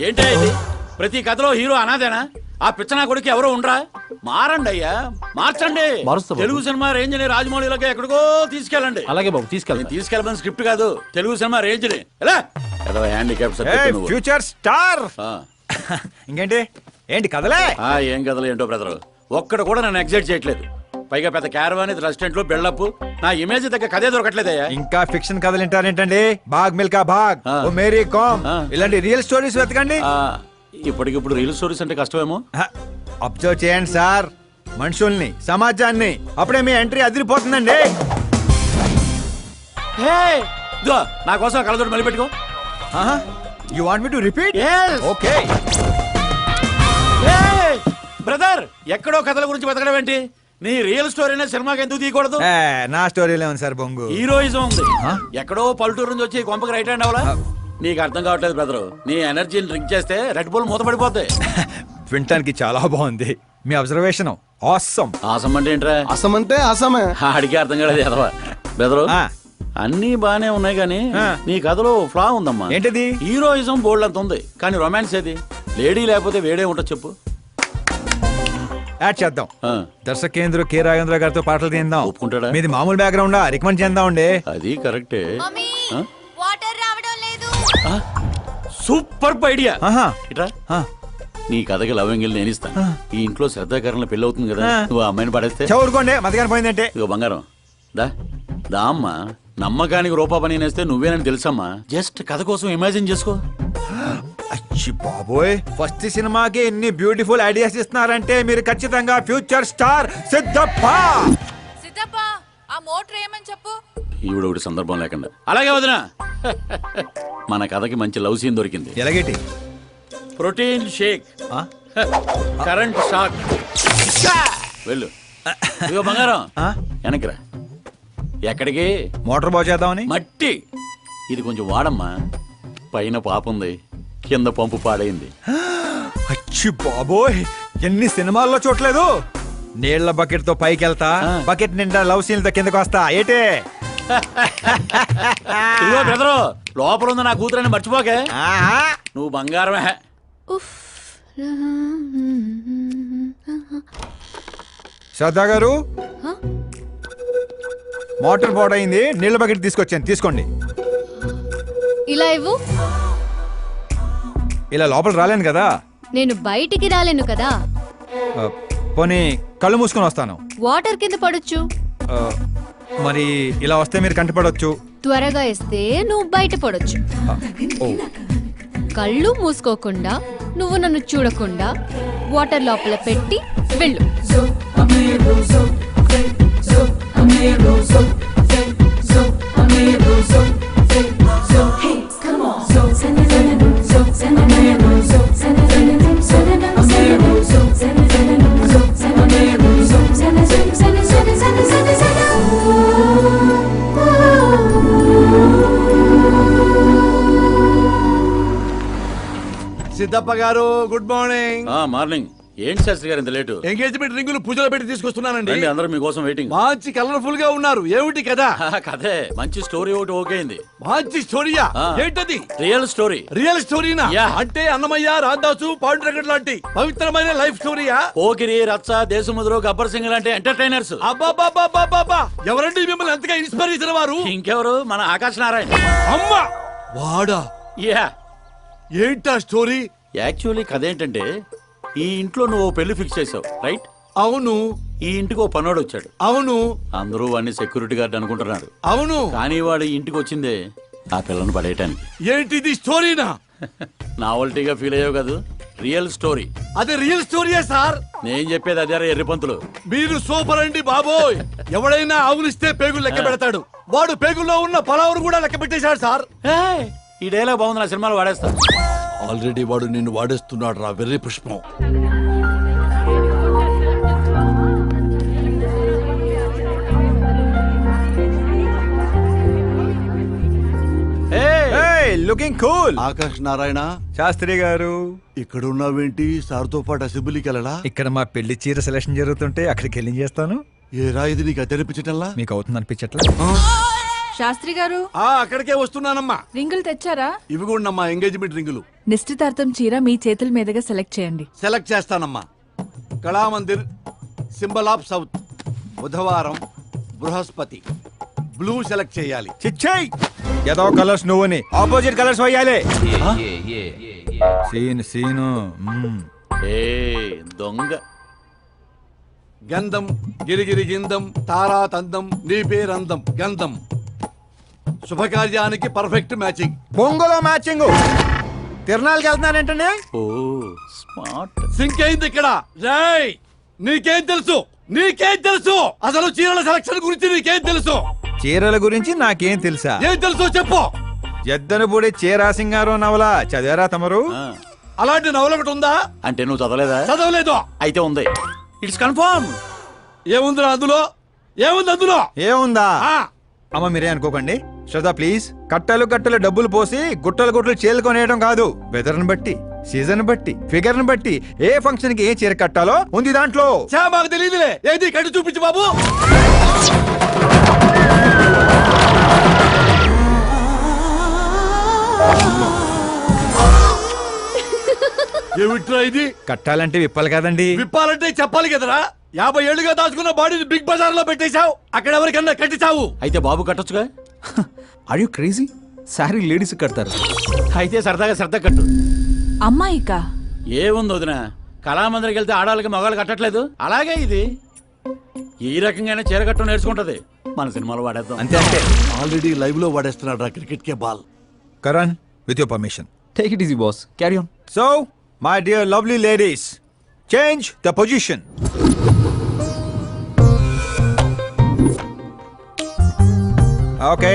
ఏంటే ఇది? ప్రతి కథలో హీరో అనాదేనా? ఆ పిచ్చనా కొడుకు ఎవరో ఉండరా? మారండి అయ్యా, మార్చండి. తెలుగు సినిమా రేంజ్ ని రాజమౌళిలోకి ఎక్కడికో తీసుకెళ్ళండి. అలాగే బాబు, తీసుకెళ్ళమని స్క్రిప్ట్ కాదు, తెలుగు సినిమా రేంజ్ ని. Handicap future star. ఇంకేంటి ఏంటి కథలే? ఏం కథలు ఏంటో బ్రదర్, ఒక్కడ కూడా నన్ను ఎగ్జైట్ చేయట్లేదు. పైగా పెద్ద క్యారవాన్ రెస్టారెంట్ లో బిల్డప్, నా ఇమేజ్ దగ్గర కథే దొరకట్లేదయ్యా. ఇంకా ఫిక్షన్ కథలు వింటారేంటండి? బాగ్ మిల్కా బాగ్, ఓ మేరీ కామ్, ఇలాంటి రియల్ స్టోరీస్ వెతకండి. ఇప్పటికిప్పుడు రియల్ స్టోరీస్ అంటే కష్టమేమో. అబ్జర్వ్ చేయండి సార్ మనుషుల్ని, సమాజాన్ని, అప్పుడే మీ ఎంట్రీ అదిరిపోతుందండి. నా కోసం కళ్ళతోటి మళ్ళీ పెట్టుకో. You want me to repeat? Okay. Brother, ఎక్కడో కథల గురించి బతకడం ఏంటి? నీ రియల్ స్టోరీనే సినిమాకి ఎందుకు తీయకూడదు? నా స్టోరీలో ఉంది సార్ బొంగు. హీరోయిజం ఉంది. ఎక్కడో పల్లెటూరు నుంచి వచ్చి కొంపకి రైట్ హ్యాండ్ అవలా? నీకు అర్థం కావట్లేదు బ్రదర్. నీ ఎనర్జీని డ్రింక్ చేస్తే రెడ్ బుల్ మూత పడిపోతాయి. వినటానికి చాలా బాగుంది మీ అబ్జర్వేషన్. ఆసమ్. ఆసమ్ అంటే ఏంట్రా? అసం అంటే అసమే. అడిగి అర్థం కాలేదు ఎదవా. బ్రదరు, అన్నీ బానే ఉన్నాయి కానీ నీ కథలో ఫ్లా ఉందమ్మా. ఏంటిది? హీరోయిజం బోల్డ్ అంత ఉంది కానీ రొమాన్స్ ఏది? లేడీ లేకపోతే వేడే ఉంటుంది చెప్పు. యాడ్ చేద్దాం. దర్శకేంద్ర కె రాఘవేంద్ర గారితో పాటలు తీద్దాం. ఒప్పుకుంటాడా? మీది మామూలు బ్యాక్గ్రౌండా? రికమెండ్ చేద్దామండి. అది కరెక్టే. వాటర్ రావడం లేదు. Super idea. ఇట్రా, ఆ. నీ కథకి లవ్ ఎంగిల్ నేను ఇస్తాను. ఈ ఇంట్లో శ్రద్ధాకరణ పెళ్లి అవుతుంది కదా, నువ్వు ఆ అమ్మాయిని పడేస్తే. చదువుకోండి, మతగాని పోయిందంటే. ఇగో బంగారం, దా దా అమ్మా. నమ్మకానికి రూపా పని నేస్తే నువ్వేనని తెలుసమ్మా. జస్ట్ కథ కోసం ఇమాజిన్ చేసుకో. అచ్చి బాబోయ్, ఫస్ట్ సినిమాకి ఎన్ని బ్యూటిఫుల్ ఐడియాస్ ఇస్తున్నారంటే మీరు ఖచ్చితంగా ఫ్యూచర్ స్టార్ సిద్ధప్ప. సిద్ధప్ప, ఆ మోటర్ ఏమని చెప్పు. ఈవిడ ఒకటి సందర్భం లేకుండా. అలాగే వదినా, మన కథకి మంచి లవ్ సీన్ దొరికింది. ఎలాగేటి? Protein shake, current shock. వెళ్ళు. ఇగో బంగారం, వెనక్కిరా. ఎక్కడికి? మోటార్ బాగు చేద్దామని. మట్టి ఇది కొంచెం వాడమ్మా. పైన పాపుంది, కింద పంపు పాడైంది. అచ్చి బాబోయ్, ఎన్ని సినిమాల్లో చూడలేదు. నీళ్ల బకెట్ తో పైకి వెళ్తా, బకెట్ నిండా లవ్ సీన్ తో కిందకు వస్తా. ఏటే? ఇదిగో బ్రదరు, లోపల ఉంది నా కూతురని మర్చిపోకే. నువ్వు బంగారమే. శ్రద్ధా గారు, మోటార్ పాడైంది, నీళ్ల బకెట్ తీసుకొచ్చాను, తీసుకోండి. ఇలా ఇవ్వు. ఇలా లోపల రాలేను కదా. నేను బయటికి రాలేను కదా. పోనీ కళ్ళు మూసుకొని వస్తాను. వాటర్ కింద పడొచ్చు. మరి ఇలా వస్తే మీరు కంటపడవచ్చు. త్వరగా ఇస్తే నువ్వు బయట పడొచ్చు. కళ్ళు మూసుకోకుండా, నువ్వు నన్ను చూడకుండా వాటర్ లోపల పెట్టి వెళ్ళు. సిద్ధప్ప గారు, గుడ్ మార్నింగ్. మార్నింగ్. ఏంటి శాస్త్రి గారు ఇంత లేటు? ఎంగేజ్మెంట్ రింగులు పూజలు పెట్టి తీసుకొస్తున్నానండి. అందరూ మీకోసం వెయిటింగ్. మంచి కలర్ఫుల్ గా ఉన్నారు. ఏమిటి కదా? కథే మంచి స్టోరీ ఒకటి ఓకే అయింది. మంచి స్టోరీయా? ఏంటది? Real story. రియల్ స్టోరీనా? అంటే అన్నమయ్య, రాధాసు, పాండురంగడ్ లాంటి పవిత్రమైన లైఫ్ స్టోరీయా? పోకిరి, రచ్చ, దేశముద్రు, గబ్బర్ సింగ్ లాంటి ఎంటర్టైనర్స్. అబ్బాబాబాబాబా, ఎవరండి మిమ్మల్ని అంతగా ఇన్స్పైర్ చేసిన వారు? ఇంకెవరు, మన ఆకాశ్ నారాయణ. అమ్మా వాడా? ఏంటా స్టోరీ? యాక్చువల్లీ కథ ఏంటంటే, ఈ ఇంట్లో నువ్వు పెళ్లి ఫిక్స్ చేసావు, రైట్? అవును. ఈ ఇంటికి ఓ పనోడు వచ్చాడు. అవును. అందరూ వాడిని సెక్యూరిటీ గార్డ్ అనుకుంటున్నారు. అవును. కానీ వాడు ఇంటికి వచ్చిందే ఆ పిల్లను పడేయటానికి. ఏంటిది స్టోరీనా? నావల్టీగా ఫీల్ అయ్యావు కదా, రియల్ స్టోరీ. అదే రియల్ స్టోరీయే సార్. నేను చెప్పేది అదే ఎర్రిపంతులు. మీరు సూపర్ అండి బాబోయ్. ఎవడైనా ఆవులిస్తే పేగులు లెక్క పెడతాడు. వాడు పేగుల్లో ఉన్న పలావురు కూడా లెక్క పెట్టేశాడు సార్. ఈ డైలాగ్ బాగుంది, నా సినిమాలో వాడేస్తా. ఆల్రెడీ వాడు నిన్ను వాడేస్తున్నాడు రా వెర్రి పుష్పం. Looking cool. ఆకాశ్ నారాయణ శాస్త్రి గారు, ఇక్కడ ఉన్నావేంటి? సార్తో పాటు అసెంబ్లీకి వెళ్ళడా? ఇక్కడ మా పెళ్లి చీర సెలక్షన్ జరుగుతుంటే అక్కడికి వెళ్ళి చేస్తాను. ఏ రా ఇది నీకు తెరిపించటంలా? మీకు అవుతుంది అనిపించట్లా? శాస్త్రి గారు అక్కడికే వస్తున్నానమ్మా. రింగులు తెచ్చారా? ఇవి కూడా ఎంగేజ్మెంట్ రింగులు. నిశ్చితార్థం చీర మీ చేతుల మీదుగా సెలెక్ట్ చేయండి. సెలెక్ట్ చేస్తానమ్మా. కళామందిర్, సింబల్ ఆఫ్ సౌత్, బుధవారం, బృహస్పతి. బ్లూ సెలెక్ట్ చేయాలి. చిచ్చాయి ఏదో కలర్స్ నువ్వుని ఆపోజిట్ కలర్స్ వేయాలి. సీను దొంగ. గంధం, గిరిగిరి గిందం, తారా తందం, నీ పేరందం. గంధం శుభకార్యానికి పర్ఫెక్ట్ మ్యాచింగ్. బొంగులో మ్యాచింగ్. తిరణాలకి వెళ్తున్నానంటే ఓ స్మార్ట్. సింక్ అయింది ఇక్కడ. జై నీకేం తెలుసు? నీకేం తెలుసు? అసలు చీరల సెలక్షన్ గురించి నీకేం తెలుసు? చీరల గురించి నాకేం తెలుసా? ఏం తెలుసు చెప్పు. ఎద్దనపూడి చీరా సింగారో నవల చదివారా తమరు? అలాంటి నవల ఒకటి ఉందా? అంటే నువ్వు చదవలేదా? చదవలేదు. అయితే ఉంది. It's confirm. ఏముంది అందులో? ఏముంది అందులో? ఏముందా? అమ్మ మీరే అనుకోకండి. శ్రద్ధ ప్లీజ్. కట్టలు కట్టలు డబ్బులు పోసి గుట్టలు గుట్టలు చీరలు కొనేయడం కాదు. వెదర్ ని బట్టి, సీజన్ బట్టి, ఫిగర్ ని బట్టి ఏ ఫంక్షన్ కి ఏ చీర కట్టాలో ఉంది దాంట్లో. మాకు తెలియదులే. ఏది కట్టి చూపించు బాబు. ఏమిట్రా ఇది? కట్టాలంటే విప్పాలి కదండి. విప్పాలంటే చెప్పాలి కదరా. 50 ఏళ్లుగా దాచుకున్న బాడీని బిగ్ బజార్ లో పెట్టేశావు. అక్కడ ఎవరికన్నా కట్టించావు. అయితే బాబు కట్టొచ్చుగా. Are you crazy? Sorry ladies కడతారు. అయితే సరదాగా శ్రద్ధ కట్టు. అమ్మాయికా? ఏముంది వదిన, కళామందిరికి వెళ్తే ఆడవాళ్ళకి మగవాళ్ళు కట్టట్లేదు, అలాగే ఇది ఈ రకంగానే చీర కట్టడం నేర్చుకుంటది. మన సినిమాలో వాడేద్దాం. అంతే అంతే. ఆల్రెడీ లైవ్ లో వాడేస్తున్నాడు రా క్రికెట్ కే ball. Karan with your permission. Take it easy boss. Carry on. So my dear lovely ladies, change the position. Okay,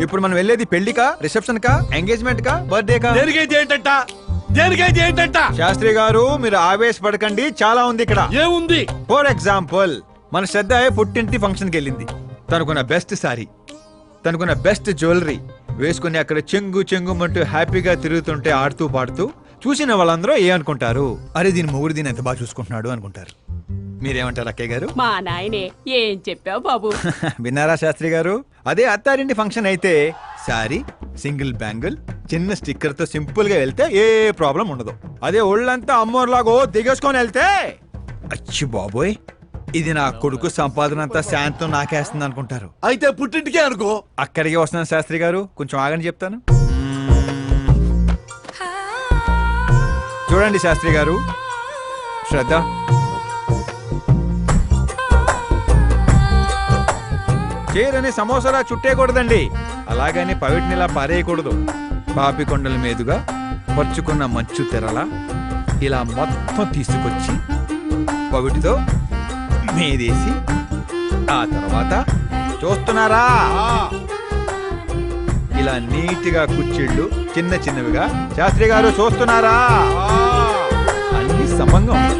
ఇప్పుడు మనం వెళ్ళేది పెళ్లికా, రిసెప్షన్ కా, ఎంగేజ్మెంట్ కా, బర్త్డే కా? దేనికైతే ఏంటంట? దేనికైతే ఏంటంట? శాస్త్రి గారు మీరు ఆవేశపడకండి, చాలా ఉంది ఇక్కడ. ఏముంది? ఫర్ ఎగ్జాంపుల్ మన శ్రద్ధ పుట్టింటి ఫంక్షన్కి వెళ్ళింది. తనకున్న బెస్ట్ సారీ, తనకున్న బెస్ట్ జ్యువెలరీ వేసుకుని అక్కడ చెంగు చెంగుమంటూ హ్యాపీగా తిరుగుతుంటే ఆడుతూ పాడుతూ చూసిన వాళ్ళందరూ ఏ అనుకుంటారు? అరే దీని మొగుడు దీన్ని ఎంత బాగా చూసుకుంటున్నాడు అనుకుంటారు. మీరేమంటారు అక్కయ్య గారు? మా నాయనే ఏం చెప్పావు బాబు. విన్నారా శాస్త్రి గారు? అదే అత్తారింటి ఫంక్షన్ అయితే సారీ, సింగిల్ బ్యాంగిల్, చిన్న స్టిక్కర్ తో సింపుల్ గా వెళ్తే ఏ ప్రాబ్లం ఉండదు. అదే ఒళ్ళంతా అమ్మోర్లాగో దిగేసుకొని వెళ్తే అచ్చి బాబోయ్ ఇది నా కొడుకు సంపాదన అంతా శాంతం నాకేస్తుంది అనుకుంటారు. అయితే పుట్టింటికే అనుకో. అక్కడికి వస్తున్నాను శాస్త్రి గారు, కొంచెం ఆగని చెప్తాను. చూడండి శాస్త్రి గారు, శ్రద్ధ చీరని సమోసాలా చుట్టేయకూడదండి, అలాగని పవిటినిలా పారేయకూడదు. పాపికొండల మీదుగా పరుచుకున్న మంచు తెరల ఇలా మొత్తం తీసుకొచ్చి పవిటితో మీదేసి ఆ తర్వాత చూస్తున్నారా ఇలా నీట్గా కుచ్చిళ్ళు చిన్న చిన్నవిగా. శాస్త్రి గారు చూస్తున్నారా? అన్ని సమంగా ఉంటాయి.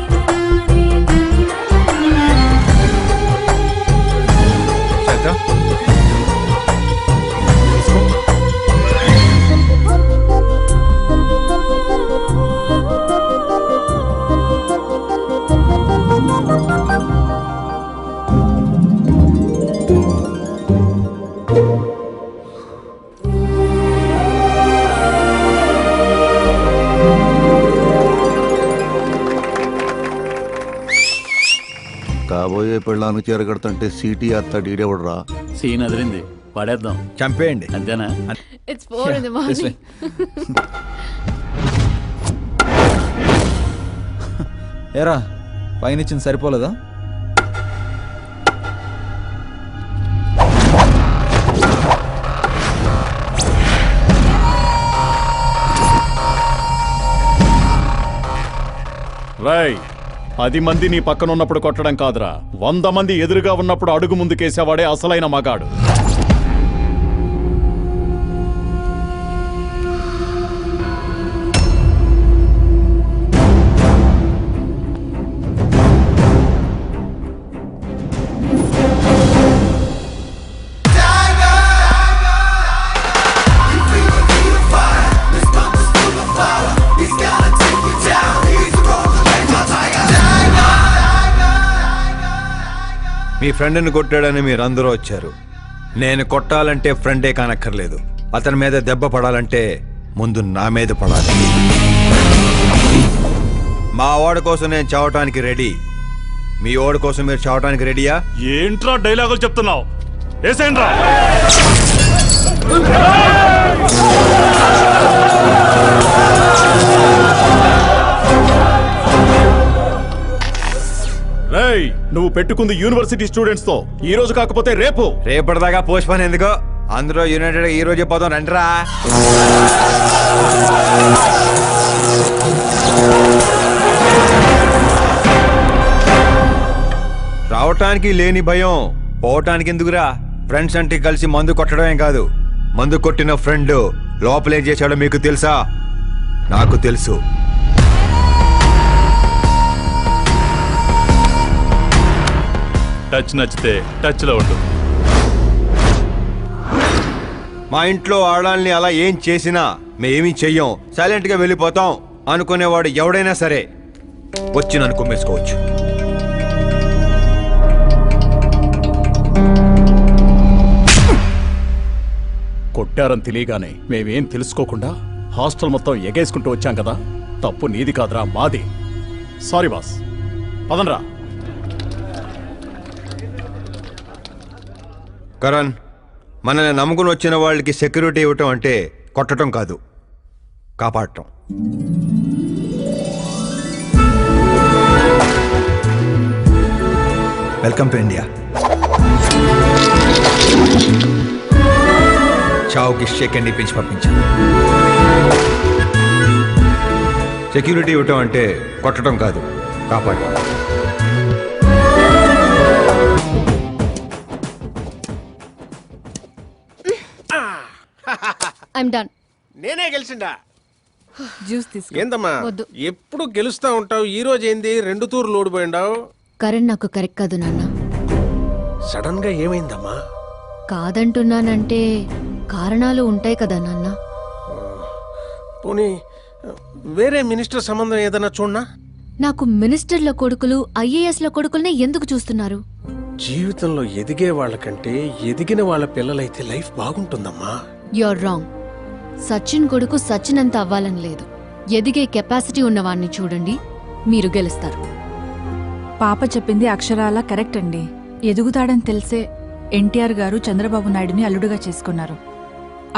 కాబోయే పెళ్ళానికి చీర కడుతుంటే సీటీ అత్త డీడేవడరా. సీన్ అదిరింది, పడేద్దాం, చంపేయండి. అంతేనా? It's 4 in the morning. ఏరా పైన ఇచ్చింది సరిపోలేదా? రై 10 మంది నీ పక్కన ఉన్నప్పుడు కొట్టడం కాదురా, 100 మంది ఎదురుగా ఉన్నప్పుడు అడుగు ముందుకేసేవాడే అసలైన మగాడు. మీ ఫ్రెండ్ని కొట్టాడని మీరందరూ వచ్చారు. నేను కొట్టాలంటే ఫ్రెండే కానక్కర్లేదు. అతని మీద దెబ్బ పడాలంటే ముందు నా మీద పడాలి. మా వాడి కోసం నేను చావటానికి రెడీ. మీ వాడి కోసం మీరు చావటానికి రెడీయా? ఏంట్రా డైలాగులు చెప్తున్నావు? ఏసేంట్రా. రేయ్, నువ్వు పెట్టుకుంది యూనివర్సిటీ స్టూడెంట్స్ తో. ఈ రోజు కాకపోతే రేపు. రేపటిదాకా పోస్ట్ పోన్ ఎందుకో? అందరూ యునైటెడ్ ఈ రోజే పోదాం రండిరా. రావటానికి లేని భయం పోవటానికి ఎందుకురా? ఫ్రెండ్స్ అంటే కలిసి మందు కొట్టడమే కాదు, మందు కొట్టిన ఫ్రెండ్ లోపలేం చేశాడో మీకు తెలుసా? నాకు తెలుసు. టచ్ నచ్చితే టచ్ లో ఉండు. మా ఇంట్లో ఆడాలని అలా ఏం చేసినా మేమేమీ చెయ్యం, సైలెంట్ గా వెళ్ళిపోతాం అనుకునేవాడు ఎవడైనా సరే వచ్చి నన్ను కుమ్మేసుకోవచ్చు. కొట్టారని తెలియగానే మేమేం తెలుసుకోకుండా హాస్టల్ మొత్తం ఎగేసుకుంటూ వచ్చాం కదా. తప్పు నీది కాదురా, మాది. Sorry boss. పదండ్రా. కరణ్, మనల్ని నమ్ముకుని వచ్చిన వాళ్ళకి సెక్యూరిటీ ఇవ్వటం అంటే కొట్టడం కాదు, కాపాడటం. Welcome to India. చావుకి షేక్ అండ్ ఇప్పించి పంపించాను. సెక్యూరిటీ ఇవ్వటం అంటే కొట్టడం కాదు, కాపాడటం. I'm done. నేనే గెలిచిండా? జ్యూస్ తీసుకో. ఏందమ్మా వద్దు. ఎప్పుడు గెలుస్తా ఉంటావు, ఈ రోజు ఏంది 2 తూర్లు ఓడిపోయిండావు? కరణ్ నాకు కరెక్ట్ కాదు నాన్న. సడన్ గా ఏమైందమ్మా? కాదంటున్నానంటే కారణాలు ఉంటాయి కదా నాన్న. పోనీ వేరే మినిస్టర్ సంబంధం ఏదైనా చూడనా? నాకు మినిస్టర్ల కొడుకులు ఐఏఎస్ల కొడుకుల్నే ఎందుకు చూస్తున్నారు? జీవితంలో ఎదిగే వాళ్ళకంటే ఎదిగిన వాళ్ళ పిల్లలైతే లైఫ్ బాగుంటుందమ్మా. You're wrong. సచిన్ కొడుకు సచిన్ అంత అవ్వాలని లేదు. ఎదిగే కెపాసిటీ ఉన్నవాణ్ణి చూడండి, మీరు గెలుస్తారు. పాప చెప్పింది అక్షరాలా కరెక్ట్ అండి. ఎదుగుతాడని తెలిసే ఎన్టీఆర్ గారు చంద్రబాబు నాయుడుని అల్లుడుగా చేసుకున్నారు.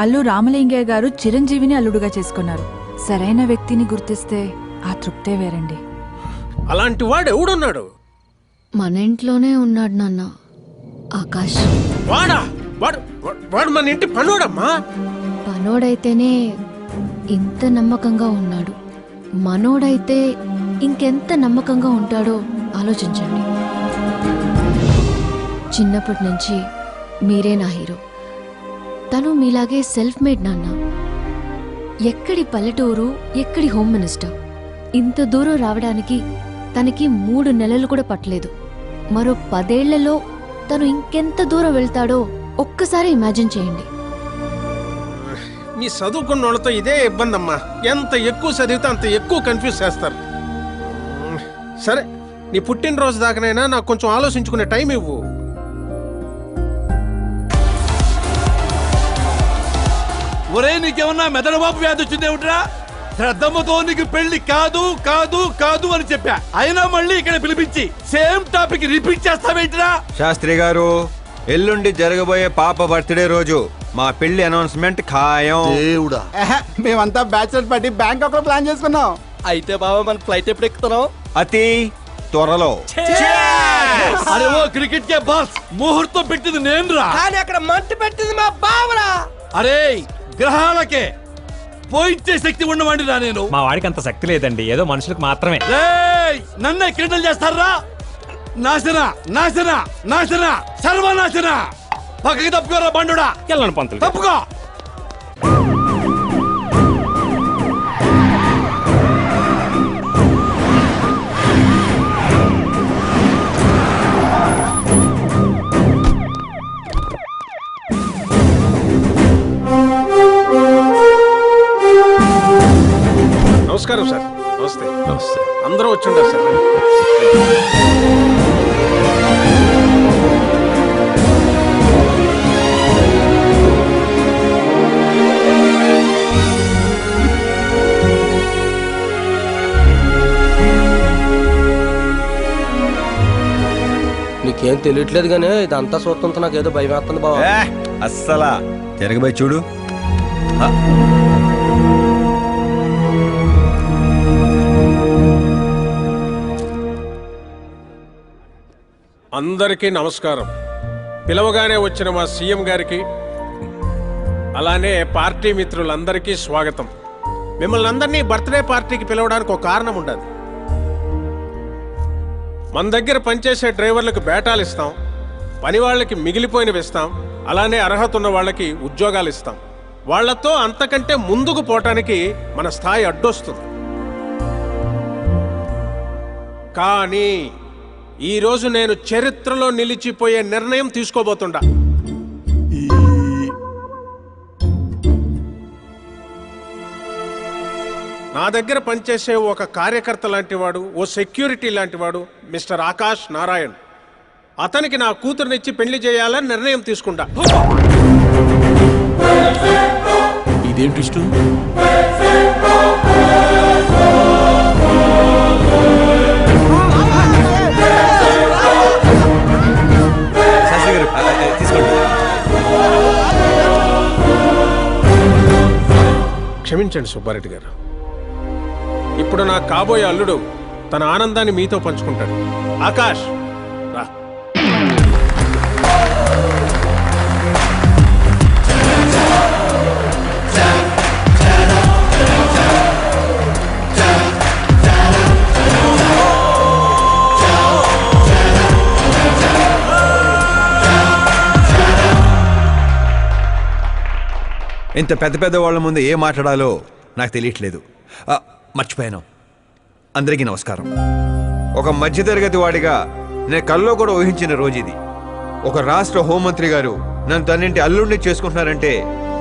అల్లు రామలింగయ్య గారు చిరంజీవిని అల్లుడుగా చేసుకున్నారు. సరైన వ్యక్తిని గుర్తిస్తే ఆ తృప్తే వేరండి. అలాంటి వాడు ఎవడున్నాడు? మన ఇంట్లోనే ఉన్నాడు నాన్న, ఆకాష్. వాడా? వాడు వాడు మన ఇంటి పనోడమ్మా. పనోడైతేనే ఇంత నమ్మకంగా ఉన్నాడు. మనోడైతే ఇంకెంత నమ్మకంగా ఉంటాడో ఆలోచించండి. చిన్నప్పటి నుంచి మీరే నా హీరో. తను మీలాగే సెల్ఫ్ మేడ్ నాన్న. ఎక్కడి పల్లెటూరు, ఎక్కడి హోమ్ మినిస్టర్. ఇంత దూరం రావడానికి తనకి 3 నెలలు కూడా పట్టలేదు. మరో 10 ఏళ్లలో తను ఇంకెంత దూరం వెళ్తాడో ఒక్కసారి ఇమాజిన్ చేయండి. మీ చదువుకున్న వాళ్ళతో ఇదే ఇబ్బంది అమ్మా. ఎంత ఎక్కువ చదివితే అంత ఎక్కువ కన్ఫ్యూజ్ చేస్తారు. సరే, నీ పుట్టినరోజు దాకానైనా నాకు కొంచెం ఆలోచించుకునే టైం ఇవ్వు. ఒరే, నీకేమన్నా మెదడుబాబు వ్యాధి వచ్చిందేమిట్రా? శ్రద్ధమ్మతో నీకు పెళ్లి కాదు కాదు కాదు అని చెప్పా, అయినా మళ్ళీ ఇక్కడ పిలిపించి సేమ్ టాపిక్ రిపీట్ చేస్తావేంటిరా? శాస్త్రి గారు, ఎల్లుండి జరగబోయే పాప బర్త్డే రోజు మా పెళ్లి అనౌన్స్మెంట్ ఖాయం. దేవుడా, మేమంతా బ్యాచులర్ పార్టీ బ్యాంకాక్ లో ప్లాన్ చేసుకున్నాం. అయితే బాబా మన ఫ్లైట్ ఎప్పుడు ఎక్కుతున్నాం? అతి త్వరలో. అరే ఓ క్రికెట్ కే బాస్, ముహూర్తం పెట్టింది నేను రా. కానీ అక్కడ మంట పెట్టింది మా బావరా. అరే గ్రహాలకే పోయించే శక్తి ఉన్నవాడిని రా నేను. మా వాడికి అంత శక్తి లేదండి, ఏదో మనుషులకు మాత్రమే. నన్నే క్రీడలు చేస్తారా? నాశన నాశన నాశన సర్వనాశన. పక్కకి తప్పుకోరా బండుడా. వెళ్ళను పంతులు, తప్పుకో. నమస్కారం సార్. నమస్తే. నమస్తే. అందరూ వచ్చిండారు సార్. నాకేం తెలియట్లేదు కానీ ఇదంతా చూస్తుంటే నాకేదో భయం వేస్తుంది బాబా. అస్సలా తిరగబోయి చూడు. అందరికీ నమస్కారం. పిలవగానే వచ్చిన మా సీఎం గారికి అలానే పార్టీ మిత్రులందరికీ స్వాగతం. మిమ్మల్ని అందరినీ బర్త్డే పార్టీకి పిలవడానికి ఒక కారణం ఉండదు. మన దగ్గర పనిచేసే డ్రైవర్లకు బేటాలు ఇస్తాం, పని వాళ్ళకి మిగిలిపోయినవి ఇస్తాం, అలానే అర్హత ఉన్న వాళ్ళకి ఉద్యోగాలు ఇస్తాం. వాళ్లతో అంతకంటే ముందుకు పోవటానికి మన స్థాయి అడ్డొస్తుంది. కానీ ఈరోజు నేను చరిత్రలో నిలిచిపోయే నిర్ణయం తీసుకోబోతుండా. నా దగ్గర పనిచేసే ఒక కార్యకర్త లాంటివాడు, ఓ సెక్యూరిటీ లాంటివాడు మిస్టర్ ఆకాష్ నారాయణ్. అతనికి నా కూతురునిచ్చి పెళ్లి చేయాలని నిర్ణయం తీసుకుంటా. ఇదేంటి క్షమించండి సుబ్బారెడ్డి గారు. ఇప్పుడు నా కాబోయే అల్లుడు తన ఆనందాన్ని మీతో పంచుకుంటాడు. ఆకాష్ రా. ఇంత పెద్ద పెద్ద వాళ్ళ ముందు ఏం మాట్లాడాలో నాకు తెలియట్లేదు. మర్చిపోయాను. అందరికీ నమస్కారం. ఒక మధ్యతరగతి వాడిగా నేను కల్లో కూడా ఊహించిన రోజు ఇది. ఒక రాష్ట్ర హోంమంత్రి గారు నన్ను తన్నింటి అల్లుడిని చేసుకుంటున్నారంటే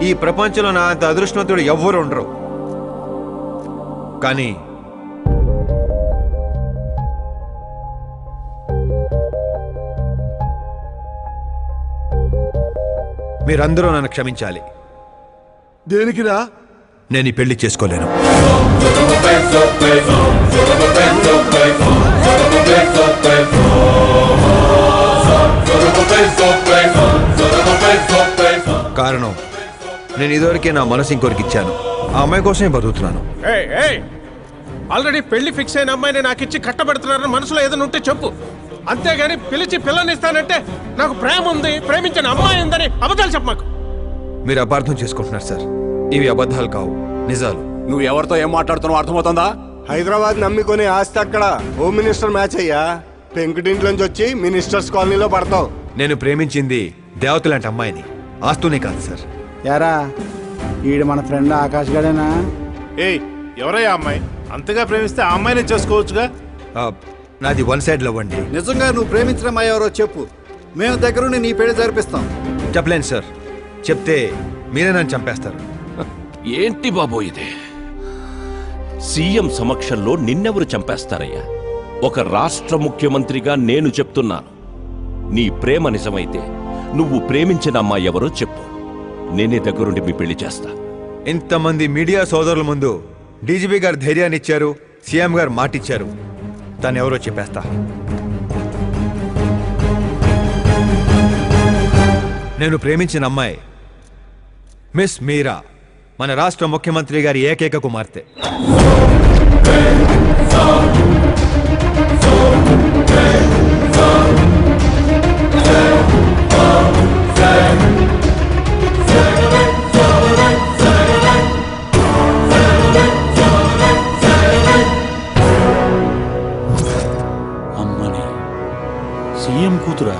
ఈ ప్రపంచంలో నా అంత అదృష్టవంతుడు ఎవ్వరు ఉండరు. కానీ మీరందరూ నన్ను క్షమించాలి. దేనికిరా? నేను ఈ పెళ్లి చేసుకోలేను. కారణం, నేను ఇదివరకే నా మనసు ఇంకొరికి ఇచ్చాను. ఆ అమ్మాయి కోసమే బతుకుతున్నాను. ఆల్రెడీ పెళ్లి ఫిక్స్ అయిన అమ్మాయిని నాకు ఇచ్చి కట్టబెడుతున్నారని మనసులో ఏదైనా ఉంటే చెప్పు. అంతేగాని పిలిచి పిల్లనిస్తానంటే నాకు ప్రేమ ఉంది, ప్రేమించిన అమ్మాయి ఉందని అబద్ధాలు చెప్పమాకు. మీరు అపార్థం చేసుకుంటున్నారు సార్. ఇవి అబద్ధాలు కావు, నిజాలు. నువ్వు ఎవరితో ఏం మాట్లాడుతున్నావు అర్థమవుతుందా? హైదరాబాద్ నమ్మికొని ఆస్తి అక్కడ హోమ్ మినిస్టర్ మ్యాచ్ అయ్యా. పెంకుటింట్లోంచి వచ్చి మినిస్టర్స్ కాలనీలో పడతావు. నేను ప్రేమించింది దేవత లాంటి అమ్మాయిని, ఆస్తూనే కాదు సార్. యారా ఈడు మన ఫ్రెండ్ ఆకాష్ గడేనా? ఎవరయ్యా అమ్మాయి? అంతగా ప్రేమిస్తే ఆ అమ్మాయినే చేసుకోవచ్చుగా. నాది వన్ సైడ్ లవ్ అండి. నిజంగా నువ్వు ప్రేమించిన అమ్మాయి ఎవరో చెప్పు, మేము దగ్గరుండి నీ పెళ్లి జరిపిస్తాం. చెప్పలేను సార్. చెప్తే మీరే నన్ను చంపేస్తారు. ఏంటి బాబో ఇది? సీఎం సమక్షంలో నిన్నెవరు చంపేస్తారయ్యా? ఒక రాష్ట్ర ముఖ్యమంత్రిగా నేను చెప్తున్నాను, నీ ప్రేమ నిజమైతే నువ్వు ప్రేమించిన అమ్మాయి ఎవరో చెప్పు, నేనే దగ్గరుండి మీ పెళ్లి చేస్తా. ఇంతమంది మీడియా సోదరుల ముందు డీజీపీ గారు ధైర్యాన్ని ఇచ్చారు, సీఎం గారు మాటిచ్చారు. తను ఎవరో చెప్పేస్తా. నేను ప్రేమించిన అమ్మాయి మిస్ మీరా, మన రాష్ట్ర ముఖ్యమంత్రి గారి ఏకైక కుమార్తె. అమ్మని సీఎం కూతురా?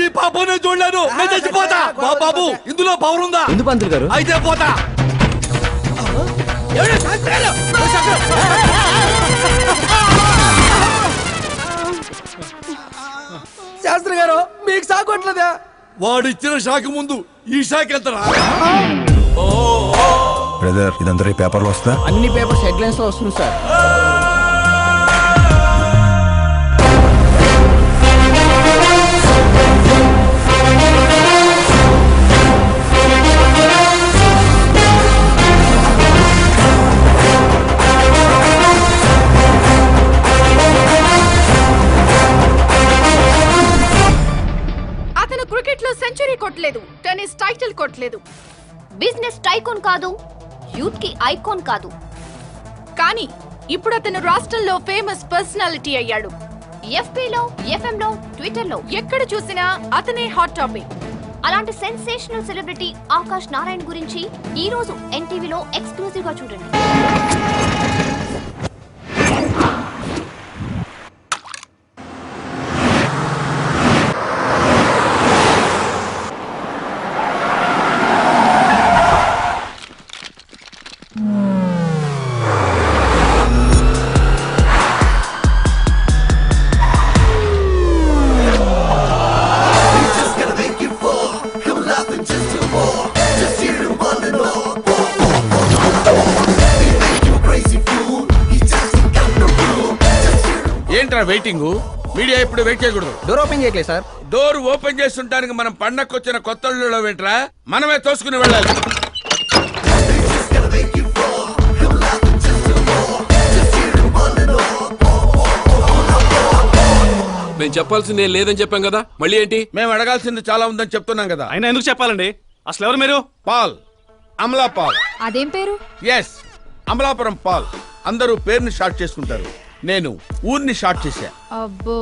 ఈ పాప నేను చూడలేను, నేను చచ్చిపోతా. బాబు ఇందులో పవర్ ఉందా? ఎందుకు పంతులు గారు? అయితే పోతా. శాస్త్రి గారు మీకు సాగొట్లేదా? వాడు ఇచ్చిన షాక్ ముందు ఈ షాక్ ఎంతరా? బ్రదర్, ఇదంతా పేపర్లో వస్తా? అన్ని పేపర్స్ హెడ్లైన్స్ లో వస్తుంది సార్. టైకోన్ కాదు, యూత్ కి ఐకాన్ కాదు. కానీ ఇప్పుడు అతను రాష్ట్రంలో ఫేమస్ పర్సనాలిటీ అయ్యాడు. ఎఫ్బీలో, ఎఫ్ఎంలో, ట్విట్టర్లో ఎక్కడ చూసినా అతనే హాట్ టాపిక్. అలాంటి సెన్సేషనల్ సెలబ్రిటీ ఆకాష్ నారాయణ్ గురించి ఈ రోజు ఎన్టీవీలో ఎక్స్క్లూజివ్ గా చూడండి. ఏంట్రా వెయిటింగ్? మీడియా ఇప్పుడు వెయిట్ చేయకూడదు. డోర్ ఓపెన్ చేయట్లేదు సార్. డోర్ ఓపెన్ చేస్తుంటానికి మనం పండక్కొచ్చిన కొత్త ఇళ్ళలో వెంట్రా మనమే తోసుకుని వెళ్ళాలి. మేము చెప్పాల్సింది ఏం లేదని చెప్పాం కదా, మళ్ళీ ఏంటి? మేము అడగాల్సింది చాలా ఉందని చెప్తున్నాం కదా. అయినా ఎందుకు చెప్పాలండి? అసలు ఎవరు మీరు? పాల్, అమలా పాల్. అదేం పేరు? ఎస్, అమలాపురం పాల్. అందరూ పేరుని షార్ట్ చేసుకుంటారు, నేను ఊరిని షార్ట్ చేశా. అబ్బో.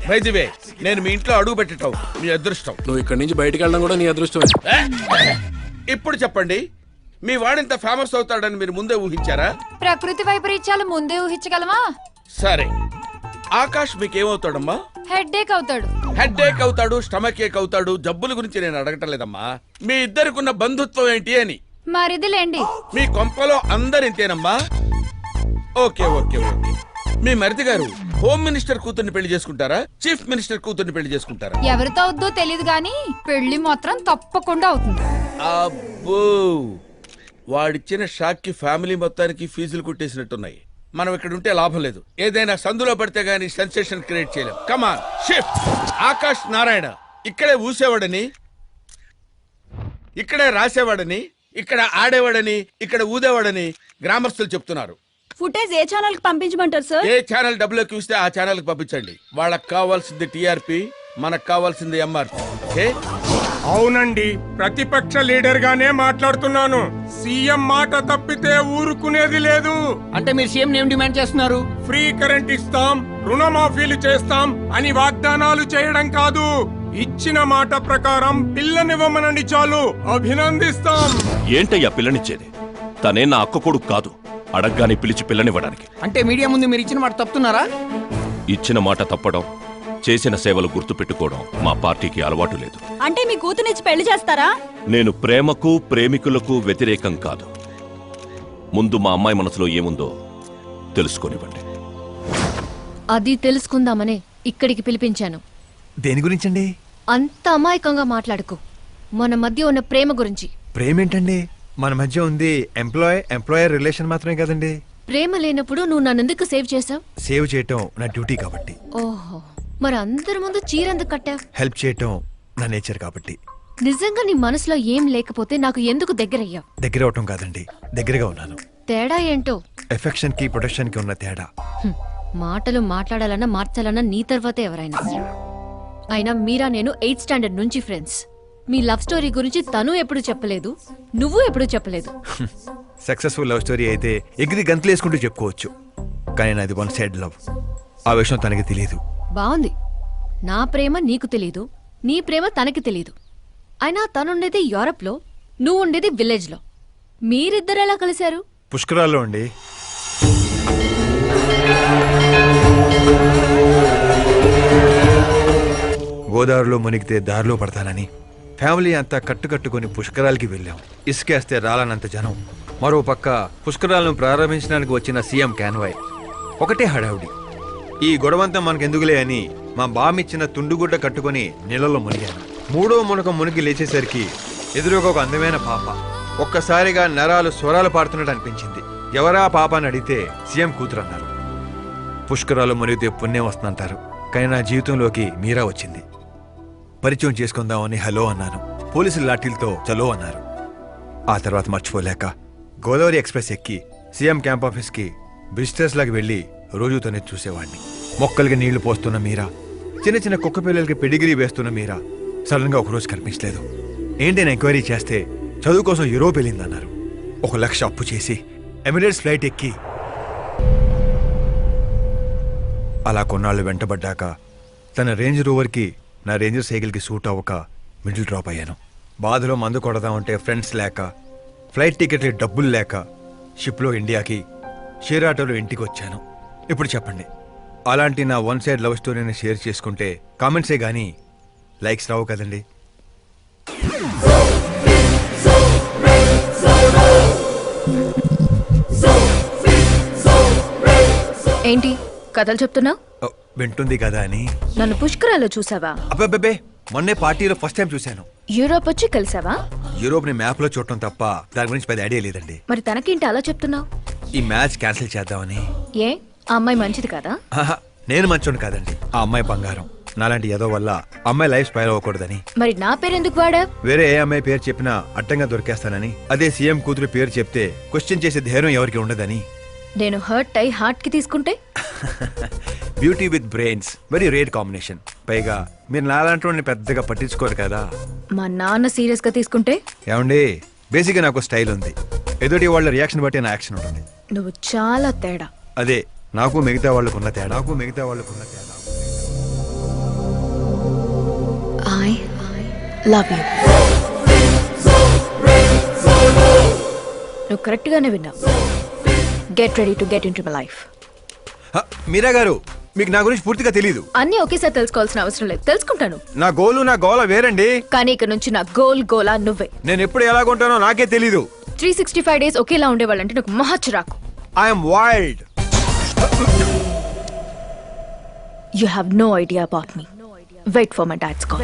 బై ది వే, నేను మీ ఇంట్లో అడుగు పెట్టటం మీ అదృష్టం. నువ్వు ఇక్కడి నుంచి బయటకు వెళ్ళడం కూడా నీ అదృష్టమే. ఇప్పుడు చెప్పండి, మీ వాడింత ఫేమస్ అవుతాడని మీరు ముందే ఊహించారా? ప్రకృతి వైపరీత్యాలు ముందే ఊహించగలమా? సరే, ఆకాష్ మీకేమవుతాడమ్మా? హెడ్ఏక్ అవుతాడు. హెడ్ఏక్ అవుతాడు, స్టమక్ ఏక్ అవుతాడు. జబ్బుల గురించి నేను అడగటం లేదమ్మా, మీ ఇద్దరికున్న బంధుత్వం ఏంటి అని. మరిదిలేండి. మీ కొంపలో అందరింతేనమ్మా? Okay okay okay. మీ మరిది గారు హోమ్ మినిస్టర్ కూతుర్ని పెళ్లి చేసుకుంటారా, చీఫ్ మినిస్టర్ కూతుర్ని పెళ్లి చేసుకుంటారా? ఎవరితో అవుద్దో తెలియదు గాని పెళ్లి మాత్రం తప్పకుండా అవుతుంది. అబ్బో, వాడిచ్చిన షాక్ కి ఫ్యామిలీ మొత్తానికి ఫీజులు కుట్టేసినట్టున్నాయి. మనం ఇక్కడ ఉంటే లాభం లేదు, ఏదైనా సందులో పడితే గానీ సెన్సేషన్ క్రియేట్ చేయలేం. Come on shift. ఆకాష్ నారాయణ ఇక్కడే ఊసేవాడని, ఇక్కడే రాసేవాడని, ఇక్కడ ఆడేవాడని, ఇక్కడ ఊదేవాడని గ్రామస్తులు చెప్తున్నారు. ఫుటేజ్ ఏ ఛానల్ కి పంపించమంటారు సార్? ఏ ఛానల్ డబ్బులోకి చూస్తే ఆ ఛానల్ కి పంపించండి. వాళ్ళకి కావాల్సింది టీఆర్పీ, మనకు కావాల్సింది ఎంఆర్పీ. ఓకే? అవునండి, ప్రతిపక్ష లీడర్ గానే మాట్లాడుతున్నాను. సీఎం మాట తప్పితే ఊరుకునేది లేదు. అంటే మీరు సీఎం ఏం డిమాండ్ చేస్తున్నారు? ఫ్రీ కరెంట్ ఇస్తాం, రుణమాఫీలు చేస్తాం అని వాగ్దానాలు చేయడం కాదు, ఇచ్చిన మాట ప్రకారం పిల్లనివ్వమనండి చాలు, అభినందిస్తాం. ఏంటయ్యా పిల్లనిచ్చేది? తనే నా అక్క కొడుకు కాదు, అడగ్గానే పిలిచి పిల్లనివ్వడానికి. అంటే మీడియా ముందు మీరు ఇచ్చిన మాట తప్పుతున్నారా? ఇచ్చిన మాట తప్పడం, చేసిన సేవలు గుర్తు పెట్టుకోవడం మా పార్టీకి అలవాటు లేదు. అంటే మీ కూతునిచ్చి పెళ్లి చేస్తారా? నేను ప్రేమకు ప్రేమికులకు వ్యతిరేకం కాదు. ముందు మా అమ్మాయి మనసులో ఏముందో తెలుసుకోనివ్వండి. అది తెలుసుకుందామనే ఇక్కడికి పిలిపించాను. దేని గురించండి? అంత అమాయకంగా మాట్లాడుకో. మన మధ్య ఉన్న ప్రేమ గురించి. ప్రేమ ఏంటండి? మన మధ్య ఉంది ఎంప్లాయర్ రిలేషన్ మాత్రమే కదండి. ప్రేమ లేనప్పుడు నువ్వు నన్నెందుకు సేవ్ చేసావు? సేవ్ చేయటం నా డ్యూటీ కాబట్టి. ఓహో, మరి అందరి ముందు చీరెందుకు కట్టావు? హెల్ప్ చేయటం నా నేచర్ కాబట్టి. నిజంగా నీ మనసులో ఏం లేకపోతే నాకు ఎందుకు దగ్గరయ్యావు? దగ్గర అవటం కాదండి, దగ్గరగా ఉన్నాను. తేడా ఏంటో? ఎఫెక్షన్ కి ప్రొటెక్షన్ కి ఉన్న తేడా. మాటలు మాట్లాడాలన్నా మార్చాలన్నా నీ తర్వాతే ఎవరైనా. అయినా మీరా నేను 8th స్టాండర్డ్ నుంచి ఫ్రెండ్స్. మీ లవ్ స్టోరీ గురించి తను ఎప్పుడు చెప్పలేదు, నువ్వు ఎప్పుడు చెప్పలేదు. సక్సెస్ఫుల్ లవ్ స్టోరీ అయితే ఎగిరి గంతులేసుకుంటూ చెప్పుకోవచ్చు, కానీ నాది వన్ సైడ్ లవ్. ఆ విషయం తనకి తెలియదు. బాగుంది, నా ప్రేమ నీకు తెలీదు, నీ ప్రేమ తనకి తెలీదు. అయినా తనుండేది యూరప్లో, నువ్వు ఉండేది విలేజ్లో. మీరిద్దరు ఎలా కలిశారు? పుష్కరాల్లో అండి. గోదావరిలో మునిగితే దారిలో పడతానని ఫ్యామిలీ అంతా కట్టుకొని పుష్కరాలకి వెళ్ళాం. ఇసుకేస్తే రాలనంత జనం. మరో పక్క పుష్కరాలను ప్రారంభించడానికి వచ్చిన సీఎం కాన్వాయ్. ఒకటే హడావుడి. ఈ గొడవంతా మనకెందుకులే అని మా బామిచ్చిన తుండుగుడ్డ కట్టుకొని నీళ్ళలో మునిగాను. మూడో మునకం మునిగి లేచేసరికి ఎదురుగా ఒక అందమైన పాప. ఒక్కసారిగా నరాలు స్వరాలు పాడుతున్నట్టు అనిపించింది. ఎవరా పాప అని అడిగితే సీఎం కూతురు అన్నారు. పుష్కరాలు మునిగితే పుణ్యం వస్తుందంటారు, కానీ నా జీవితంలోకి మీరా వచ్చింది. పరిచయం చేసుకుందామని హలో అన్నాను. పోలీసులు లాఠీలతో చలో అన్నారు. ఆ తర్వాత మర్చిపోలేక గోదావరి ఎక్స్ప్రెస్ ఎక్కి సీఎం క్యాంప్ ఆఫీస్కి విజిటర్స్ లాగా వెళ్ళి రోజు తనే చూసేవాడిని. మొక్కలకి నీళ్లు పోస్తున్న మీరా, చిన్న చిన్న కుక్క పిల్లలకి పెడిగిరీ వేస్తున్న మీరా సడన్ గా ఒకరోజు కనిపించలేదు. ఏంటని ఎంక్వైరీ చేస్తే చదువు కోసం యూరోప్ వెళ్ళిందన్నారు. 1,00,000 అప్పు చేసి ఎమిరేట్స్ ఫ్లైట్ ఎక్కి అలా కొన్నాళ్ళు వెంటబడ్డాక తన రేంజ్ రోవర్కి నా రేంజర్ సైకిల్కి సూట్ అవ్వక మిడిల్ డ్రాప్ అయ్యాను. బాధలో మందు కొడదామంటే ఫ్రెండ్స్ లేక, ఫ్లైట్ టికెట్లు డబ్బులు లేక షిప్లో ఇండియాకి, షేర్ ఆటోలో ఇంటికి వచ్చాను. ఇప్పుడు చెప్పండి, అలాంటి నా వన్ సైడ్ లవ్ స్టోరీని షేర్ చేసుకుంటే కామెంట్సే కానీ లైక్స్ రావు కదండి. ఏంటి కథలు చెప్తున్నావు? వింటుంది కదా అని. నన్ను పుష్కరాల్లో చూసావా? అబ్బే, మొన్నే పార్టీలో ఫస్ట్ టైం చూశాను. యూరోప్ వచ్చి కలిసావా? యూరోప్ ని మ్యాప్ లో చూడటం తప్ప దాని గురించి పెద్ద ఐడియా లేదండి. మరి తనకేంటి అలా చెప్తున్నావు? ఈ మ్యాచ్ క్యాన్సిల్ చేద్దామని. ఏ ఆ అమ్మాయి మంచిది కదా? నేను మంచోడు కాదండి, ఆ అమ్మాయి బంగారం. నాలాంటి ఏదో వల్ల అమ్మాయి లైఫ్ స్పైల్ అవ్వకూడదని. మరి నా పేరు ఎందుకు వాడా? వేరే ఏ అమ్మాయి పేరు చెప్పినా అడ్డంగా దొరికేస్తానని. అదే సీఎం కూతురు పేరు చెప్తే క్వశ్చన్ చేసే ధైర్యం ఎవరికి ఉండదని. నేను హర్ట్ అయి హార్ట్ కి తీసుకుంటే? Beauty with brains very rare combination. పైగా మీరు నాలాంటి వాడిని పెద్దగా పట్టించుకోరు కదా. మా నాన్న సీరియస్ గా తీసుకుంటే? ఏమండి, బేసిక్ గా నాకు స్టైల్ ఉంది. ఎదుటి వాళ్ళ రియాక్షన్ బట్టి నా యాక్షన్ ఉంటుంది. నువ్వు చాలా తేడా. అదే నాకు మిగతా వాళ్ళకున్న తేడా. I love you. నువ్వు కరెక్ట్ గానే విన్నావు. Get ready to get into my life. Meera garu, మీకు నా గురించి పూర్తిగా తెలీదు. అన్నీ ఒకేసారి తెలుసుకోవాల్సిన అవసరం లేదు, తెలుసుకుంటాను. నా గోలు నా గోల వేరండి. కానీ ఇక నుంచి నా గోలా నువ్వే. నేను ఎప్పుడు ఎలాగుంటానో నాకే తెలీదు. 365 days ఒకేలా ఉండేవాళ్ళంటే నాకు మహా చిరాకు. I'm wild. You have no idea about me. Wait for my dad's call.